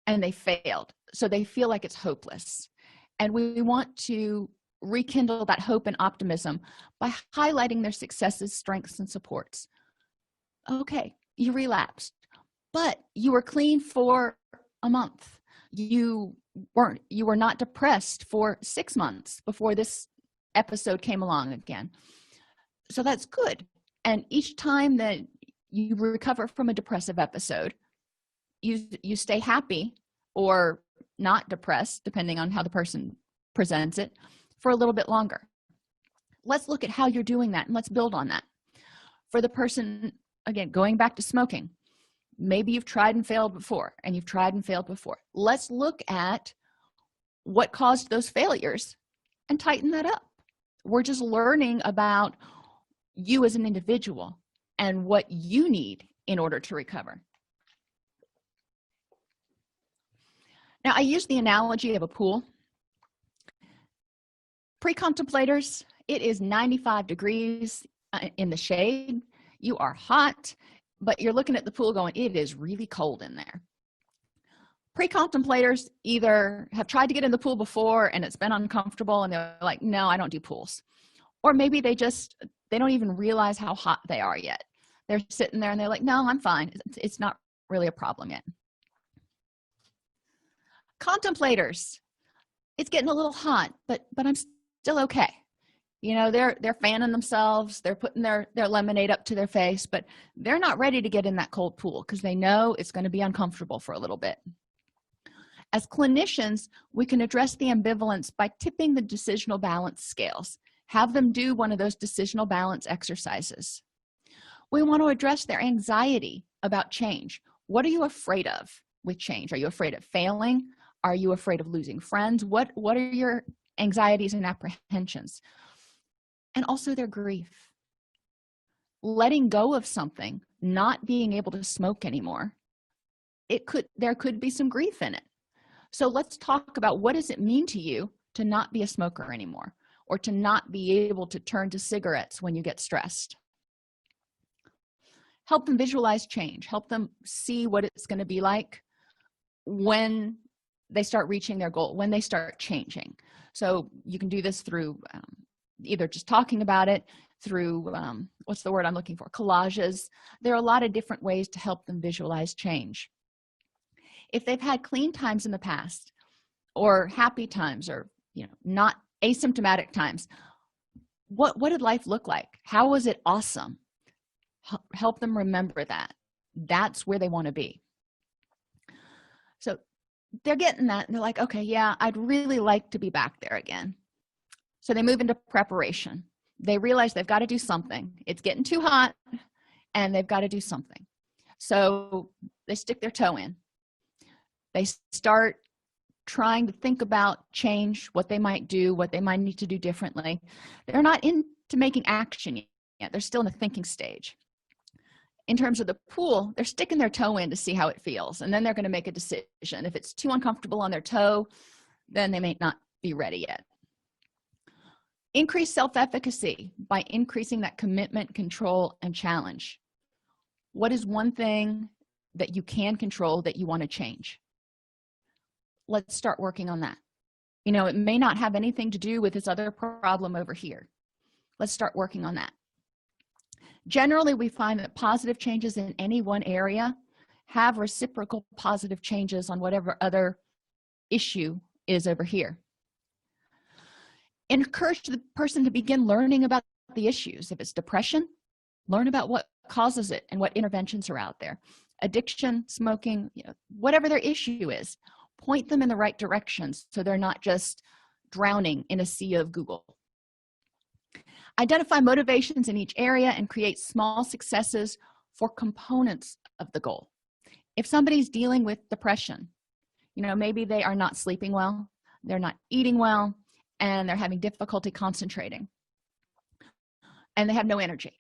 A: and they failed, so they feel like it's hopeless, and we want to rekindle that hope and optimism by highlighting their successes, strengths, and supports. Okay, you relapsed, but you were clean for a month. You were not depressed for 6 months before this episode came along again. So that's good. And each time that you recover from a depressive episode, you stay happy or not depressed, depending on how the person presents it, for a little bit longer. Let's look at how you're doing that and let's build on that. For the person, again, going back to smoking, maybe you've tried and failed before, and you've tried and failed before. Let's look at what caused those failures and tighten that up. We're just learning about you as an individual and what you need in order to recover. Now, I use the analogy of a pool. Pre-contemplators, it is 95 degrees in the shade. You are hot, but you're looking at the pool going, it is really cold in there. Pre-contemplators either have tried to get in the pool before and it's been uncomfortable and they're like, no, I don't do pools. Or maybe they don't even realize how hot they are yet. They're sitting there and they're like, no, I'm fine. It's not really a problem yet. Contemplators, it's getting a little hot, but I'm still okay. You know, they're fanning themselves, they're putting their lemonade up to their face, but they're not ready to get in that cold pool because they know it's going to be uncomfortable for a little bit. As clinicians, we can address the ambivalence by tipping the decisional balance scales. Have them do one of those decisional balance exercises. We want to address their anxiety about change. What are you afraid of with change? Are you afraid of failing? Are you afraid of losing friends? What are your anxieties and apprehensions? And also their grief. Letting go of something, not being able to smoke anymore, there could be some grief in it. So let's talk about, what does it mean to you to not be a smoker anymore, or to not be able to turn to cigarettes when you get stressed? Help them visualize change. Help them see what it's going to be like when they start reaching their goal, when they start changing. So you can do this through either just talking about it, through what's the word I'm looking for, collages. There are a lot of different ways to help them visualize change. If they've had clean times in the past, or happy times, or not asymptomatic times, what did life look like? How was it awesome? Help them remember that. That's where they want to be. So they're getting that and they're like, okay, yeah, I'd really like to be back there again. So they move into preparation. They realize they've got to do something. It's getting too hot and they've got to do something. So they stick their toe in. They start trying to think about change, what they might do, what they might need to do differently. They're not into making action yet. They're still in the thinking stage. In terms of the pool, they're sticking their toe in to see how it feels, and then they're going to make a decision. If it's too uncomfortable on their toe, then they may not be ready yet. Increase self-efficacy by increasing that commitment, control, and challenge. What is one thing that you can control that you want to change? Let's start working on that. It may not have anything to do with this other problem over here. Let's start working on that. Generally, we find that positive changes in any one area have reciprocal positive changes on whatever other issue is over here. Encourage the person to begin learning about the issues. If it's depression, learn about what causes it and what interventions are out there. Addiction, smoking, whatever their issue is, point them in the right directions so they're not just drowning in a sea of Google. Identify motivations in each area and create small successes for components of the goal. If somebody's dealing with depression, maybe they are not sleeping well, they're not eating well, and they're having difficulty concentrating, and they have no energy.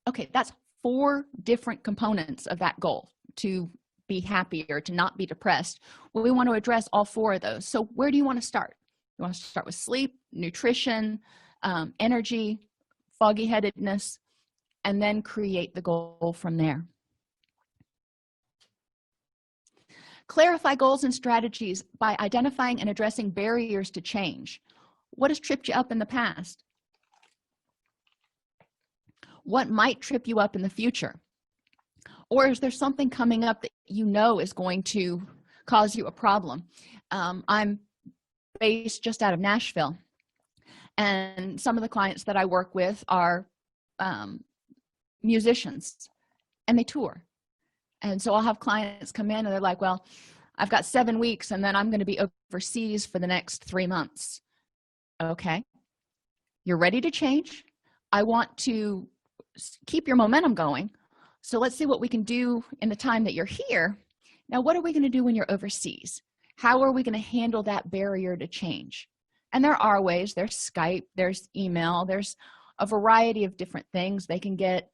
A: Okay, that's 4 different components of that goal to be happy or to not be depressed. Well, we want to address all 4 of those. So where do you want to start? You want to start with sleep, nutrition, energy, foggy headedness, and then create the goal from there. Clarify goals and strategies by identifying and addressing barriers to change. What has tripped you up in the past? What might trip you up in the future? Or is there something coming up that you know is going to cause you a problem? I'm based just out of Nashville, and some of the clients that I work with are musicians, and they tour. And so I'll have clients come in and they're like, well, I've got 7 weeks and then I'm going to be overseas for the next 3 months. Okay, you're ready to change. I want to keep your momentum going. So let's see what we can do in the time that you're here. Now, what are we going to do when you're overseas? How are we going to handle that barrier to change? And there are ways. There's Skype, there's email, there's a variety of different things they can get.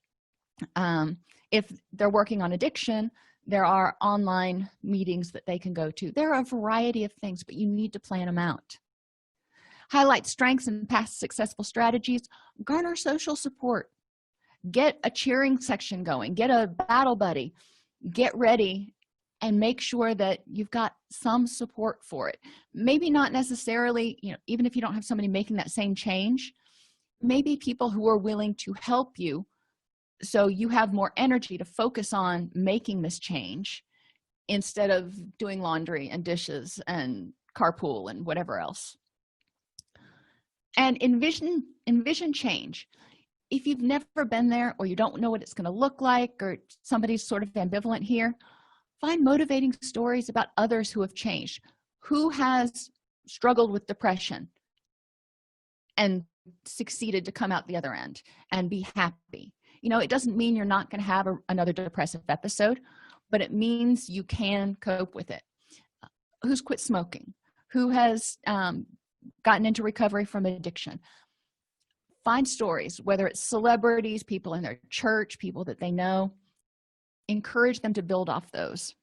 A: If they're working on addiction, there are online meetings that they can go to. There are a variety of things, but you need to plan them out. Highlight strengths and past successful strategies. Garner social support. Get a cheering section going. Get a battle buddy. Get ready and make sure that you've got some support for it. Maybe not necessarily, even if you don't have somebody making that same change, maybe people who are willing to help you so you have more energy to focus on making this change instead of doing laundry and dishes and carpool and whatever else. And envision change. If you've never been there, or you don't know what it's going to look like, or somebody's sort of ambivalent here, find motivating stories about others who have changed, who has struggled with depression and succeeded to come out the other end and be happy. It doesn't mean you're not going to have another depressive episode, but it means you can cope with it. Who's quit smoking? Who has gotten into recovery from addiction? Find stories, whether it's celebrities, people in their church, people that they know. Encourage them to build off those.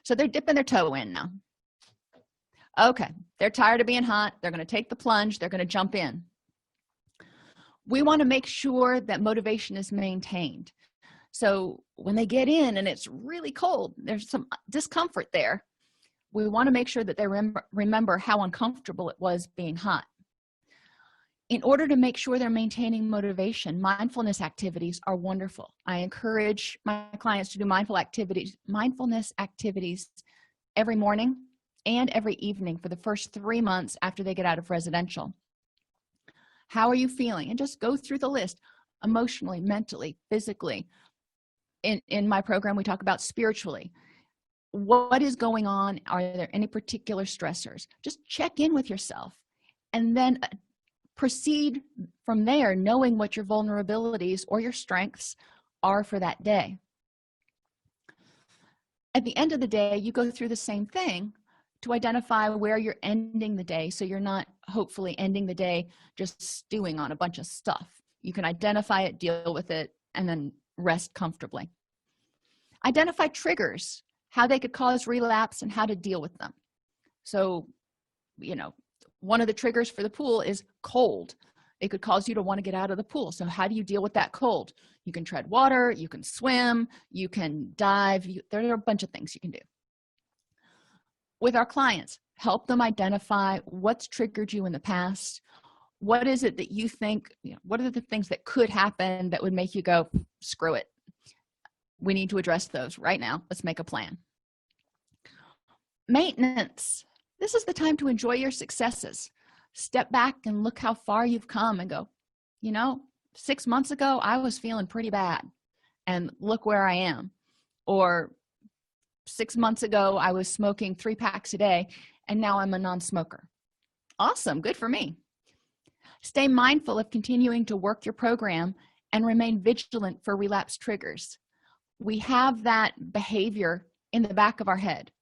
A: So they're dipping their toe in now. Okay, they're tired of being hot. They're going to take the plunge. They're going to jump in. We want to make sure that motivation is maintained. So when they get in and it's really cold, there's some discomfort there. We want to make sure that they remember how uncomfortable it was being hot. In order to make sure they're maintaining motivation, mindfulness activities are wonderful. I encourage my clients to do mindfulness activities every morning and every evening for the first 3 months after they get out of residential. How are you feeling? And just go through the list emotionally, mentally, physically. In my program, we talk about spiritually. What is going on? Are there any particular stressors? Just check in with yourself and then proceed from there, knowing what your vulnerabilities or your strengths are for that day. At the end of the day, you go through the same thing to identify where you're ending the day, so you're not hopefully ending the day just stewing on a bunch of stuff. You can identify it, deal with it, and then rest comfortably. Identify triggers, how they could cause relapse and how to deal with them. So, one of the triggers for the pool is cold. It could cause you to want to get out of the pool. So how do you deal with that cold? You can tread water, you can swim, you can dive. There are a bunch of things you can do. With our clients, help them identify what's triggered you in the past. What is it that you think, what are the things that could happen that would make you go, screw it? We need to address those right now. Let's make a plan. Maintenance. This is the time to enjoy your successes. Step back and look how far you've come and go, 6 months ago, I was feeling pretty bad. And look where I am. Or 6 months ago, I was smoking 3 packs a day, and now I'm a non-smoker. Awesome, good for me. Stay mindful of continuing to work your program and remain vigilant for relapse triggers. We have that behavior in the back of our head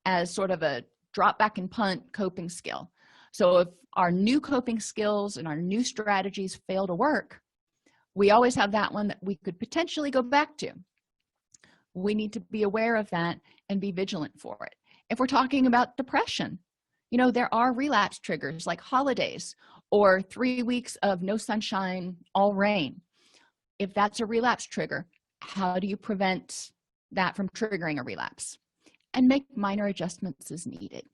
A: as sort of a drop back and punt coping skill. So if our new coping skills and our new strategies fail to work, we always have that one that we could potentially go back to. We need to be aware of that and be vigilant for it. If we're talking about depression, you know, there are relapse triggers like holidays or 3 weeks of no sunshine, all rain. If that's a relapse trigger, how do you prevent that from triggering a relapse? And make minor adjustments as needed.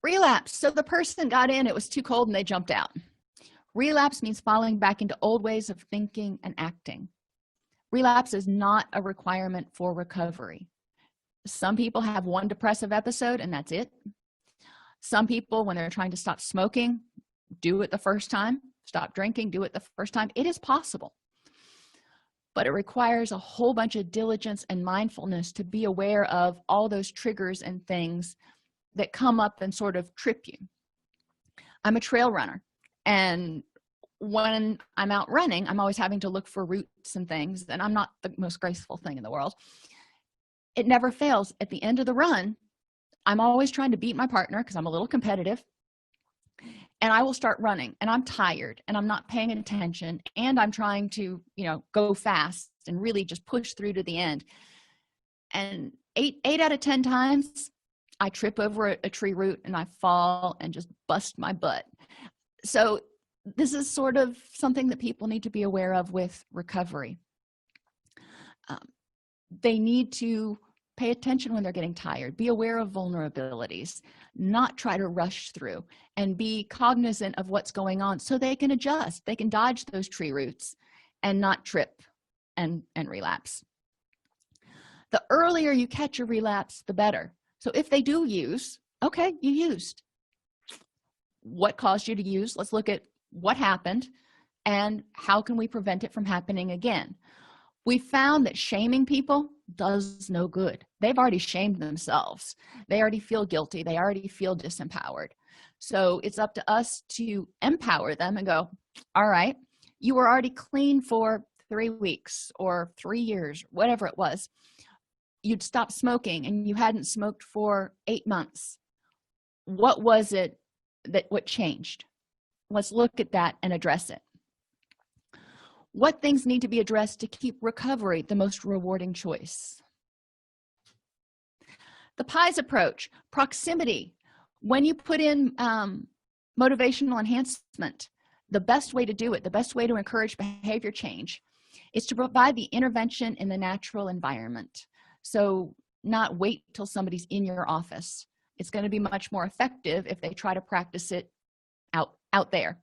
A: Relapse. So the person got in, it was too cold and they jumped out. Relapse means falling back into old ways of thinking and acting. Relapse is not a requirement for recovery. Some people have one depressive episode and that's it. Some people, when they're trying to stop smoking, do it the first time. Stop drinking, do it the first time. It is possible. But it requires a whole bunch of diligence and mindfulness to be aware of all those triggers and things that come up and sort of trip you. I'm a trail runner, and when I'm out running, I'm always having to look for roots and things, and I'm not the most graceful thing in the world. It never fails. At the end of the run, I'm always trying to beat my partner because I'm a little competitive, and I will start running, and I'm tired, and I'm not paying attention, and I'm trying to, you know, go fast and really just push through to the end. And eight out of 10 times, I trip over a tree root and I fall and just bust my butt. So this is sort of something that people need to be aware of with recovery. They need to pay attention when they're getting tired, be aware of vulnerabilities, not try to rush through, and be cognizant of what's going on so they can adjust. They can dodge those tree roots and not trip and relapse. The earlier you catch a relapse, the better. So if they do use, okay, you used. What caused you to use? Let's look at what happened and how can we prevent it from happening again. We found that shaming people does no good. They've already shamed themselves. They already feel guilty. They already feel disempowered. So it's up to us to empower them and go, all right, you were already clean for 3 weeks or 3 years, whatever it was. You'd stopped smoking and you hadn't smoked for 8 months. What was it what changed? Let's look at that and address it. What things need to be addressed to keep recovery the most rewarding choice? The PIES approach, proximity. When you put in motivational enhancement, the best way to do it, the best way to encourage behavior change is to provide the intervention in the natural environment. So not wait till somebody's in your office. It's going to be much more effective if they try to practice it out there.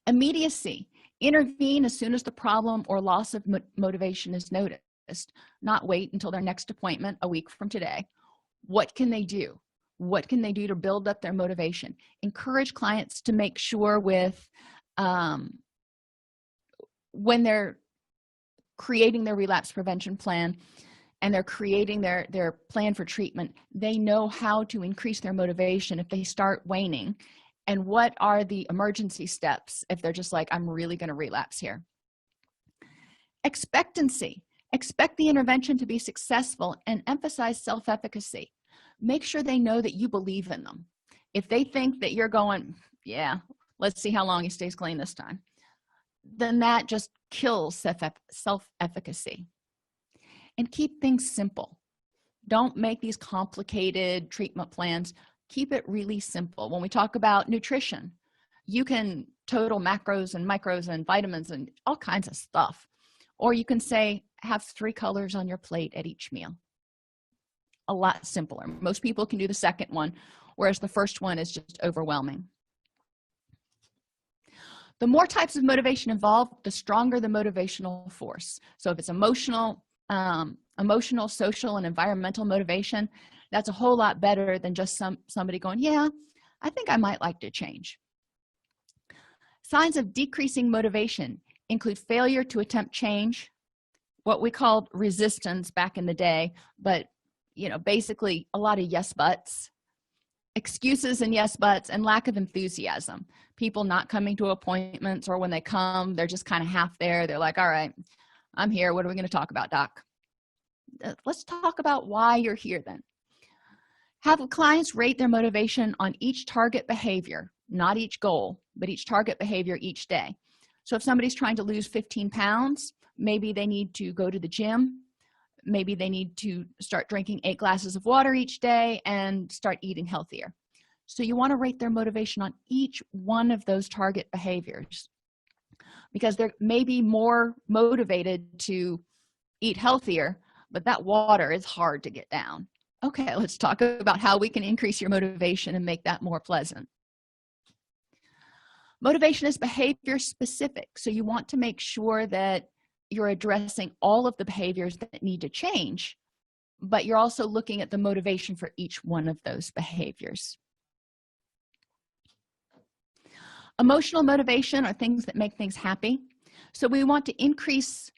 A: Immediacy. Intervene as soon as the problem or loss of motivation is noticed. Not wait until their next appointment a week from today. What can they do? What can they do to build up their motivation? Encourage clients to make sure with when they're creating their relapse prevention plan and they're creating their plan for treatment, they know how to increase their motivation if they start waning, and what are the emergency steps if they're just like, I'm really going to relapse here. Expectancy. Expect the intervention to be successful and emphasize self-efficacy. Make sure they know that you believe in them. If they think that you're going, yeah, let's see how long he stays clean this time, then that just kills self-efficacy. And keep things simple. Don't make these complicated treatment plans. Keep it really simple. When we talk about nutrition, you can total macros and micros and vitamins and all kinds of stuff. Or you can say, have 3 colors on your plate at each meal. A lot simpler. Most people can do the second one, whereas the first one is just overwhelming. The more types of motivation involved, the stronger the motivational force. So if it's emotional, social, and environmental motivation, that's a whole lot better than just somebody going, yeah, I think I might like to change. Signs of decreasing motivation include failure to attempt change, what we called resistance back in the day, but basically a lot of yes buts, excuses and yes buts, and lack of enthusiasm. People not coming to appointments, or when they come, they're just kind of half there. They're like, all right, I'm here. What are we going to talk about, doc? let's talk about why you're here then. Have clients rate their motivation on each target behavior, not each goal, but each target behavior each day. So if somebody's trying to lose 15 pounds, maybe they need to go to the gym. Maybe they need to start drinking 8 glasses of water each day and start eating healthier. So you want to rate their motivation on each one of those target behaviors, because they're maybe more motivated to eat healthier, but that water is hard to get down. Okay, let's talk about how we can increase your motivation and make that more pleasant. Motivation is behavior specific, so you want to make sure that you're addressing all of the behaviors that need to change, but you're also looking at the motivation for each one of those behaviors. Emotional motivation are things that make things happy. So we want to increase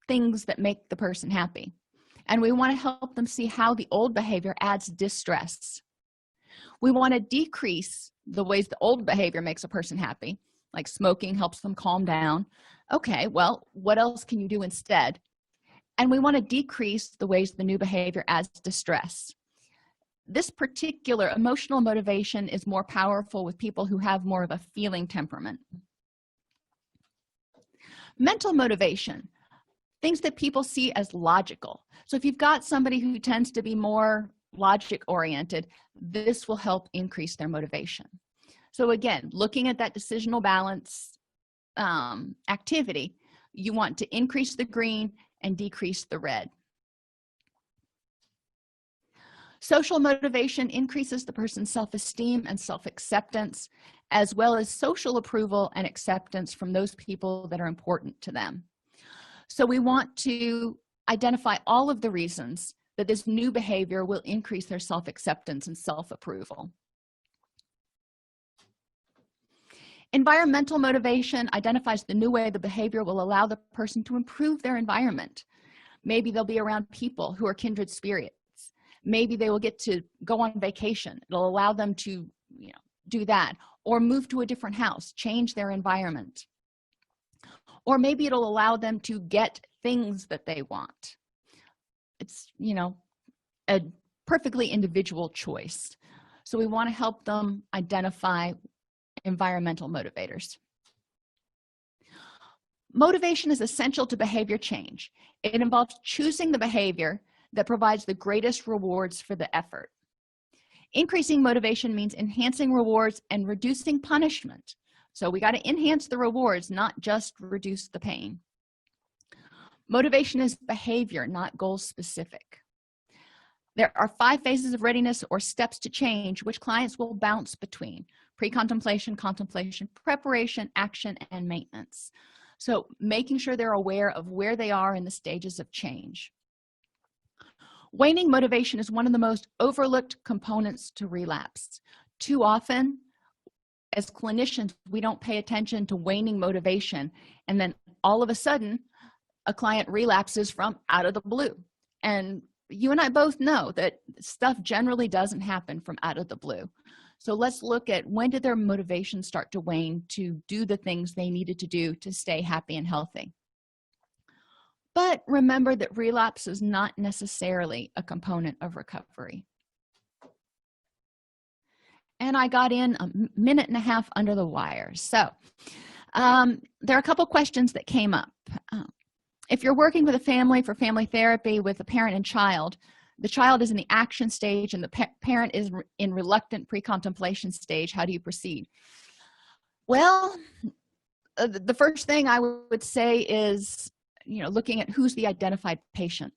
A: things that make the person happy. And we want to help them see how the old behavior adds distress. We want to decrease the ways the old behavior makes a person happy, like smoking helps them calm down. Okay, well, what else can you do instead? And we want to decrease the ways the new behavior adds distress. This particular emotional motivation is more powerful with people who have more of a feeling temperament. Mental motivation, things that people see as logical. So if you've got somebody who tends to be more logic oriented, this will help increase their motivation. So again, looking at that decisional balance activity, you want to increase the green and decrease the red. Social motivation increases the person's self-esteem and self-acceptance, as well as social approval and acceptance from those people that are important to them. So we want to identify all of the reasons that this new behavior will increase their self-acceptance and self-approval. Environmental motivation identifies the new way the behavior will allow the person to improve their environment. Maybe they'll be around people who are kindred spirits. Maybe they will get to go on vacation. It'll allow them to, do that, or move to a different house, change their environment. Or maybe it'll allow them to get things that they want. It's, a perfectly individual choice. So we want to help them identify environmental motivators. Motivation is essential to behavior change. It involves choosing the behavior that provides the greatest rewards for the effort. Increasing motivation means enhancing rewards and reducing punishment. So we got to enhance the rewards, not just reduce the pain. Motivation is behavior, not goal specific. There are 5 phases of readiness or steps to change, which clients will bounce between: pre-contemplation, contemplation, preparation, action, and maintenance. So making sure they're aware of where they are in the stages of change. Waning motivation is one of the most overlooked components to relapse. Too often, as clinicians, we don't pay attention to waning motivation, and then all of a sudden, a client relapses from out of the blue. And you and I both know that stuff generally doesn't happen from out of the blue. So let's look at, when did their motivation start to wane to do the things they needed to do to stay happy and healthy? But remember that relapse is not necessarily a component of recovery. And I got in a minute and a half under the wire. So there are a couple questions that came up. If you're working with a family for family therapy with a parent and child, the child is in the action stage and the parent is in reluctant pre-contemplation stage, how do you proceed? Well, the first thing I would say is, looking at who's the identified patient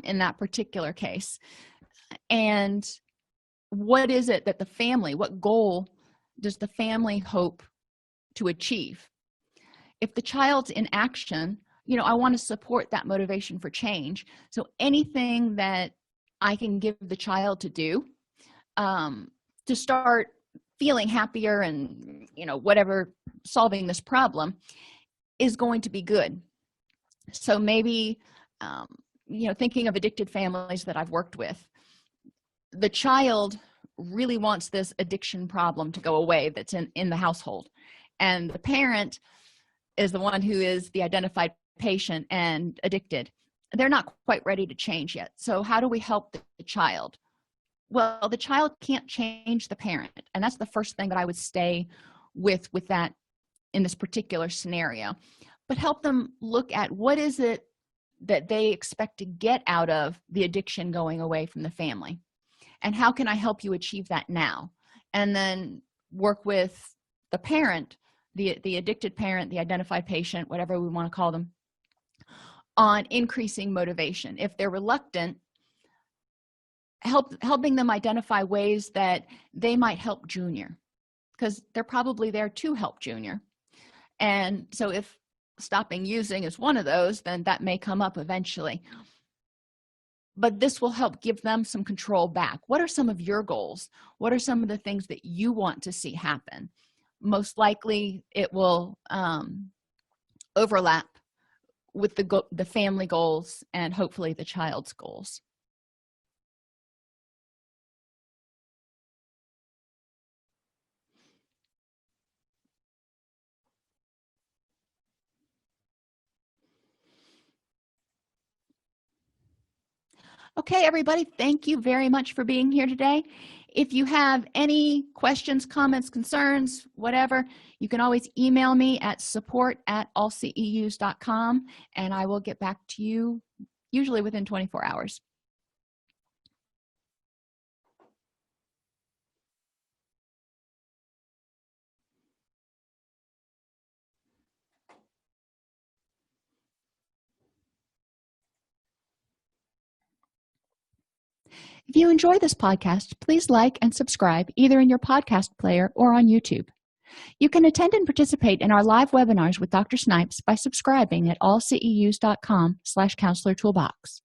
A: in that particular case. And what is it that what goal does the family hope to achieve? If the child's in action, I want to support that motivation for change. So anything that I can give the child to do to start feeling happier and, whatever, solving this problem is going to be good. So maybe, thinking of addicted families that I've worked with, the child really wants this addiction problem to go away that's in the household. And the parent is the one who is the identified patient and addicted. they're not quite ready to change yet. So how do we help the child? Well, the child can't change the parent, and that's the first thing that I would stay with that in this particular scenario. But help them look at what is it that they expect to get out of the addiction going away from the family, and how can I help you achieve that now? And then work with the parent, the addicted parent, the identified patient, whatever we want to call them, on increasing motivation. If they're reluctant, helping them identify ways that they might help Junior, because they're probably there to help Junior. And so if stopping using is one of those, then that may come up eventually. But this will help give them some control back. What are some of your goals? What are some of the things that you want to see happen? Most likely it will overlap with the family goals and hopefully the child's goals. Okay, everybody, thank you very much for being here today. If you have any questions, comments, concerns, whatever, you can always email me at support@allceus.com, and I will get back to you usually within 24 hours. If you enjoy this podcast, please like and subscribe either in your podcast player or on YouTube. You can attend and participate in our live webinars with Dr. Snipes by subscribing at allceus.com/counselor toolbox.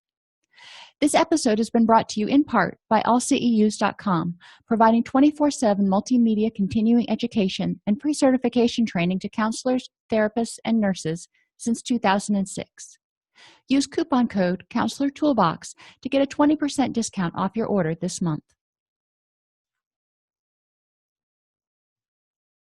A: This episode has been brought to you in part by allceus.com, providing 24/7 multimedia continuing education and pre-certification training to counselors, therapists, and nurses since 2006. Use coupon code Counselor Toolbox to get a 20% discount off your order this month.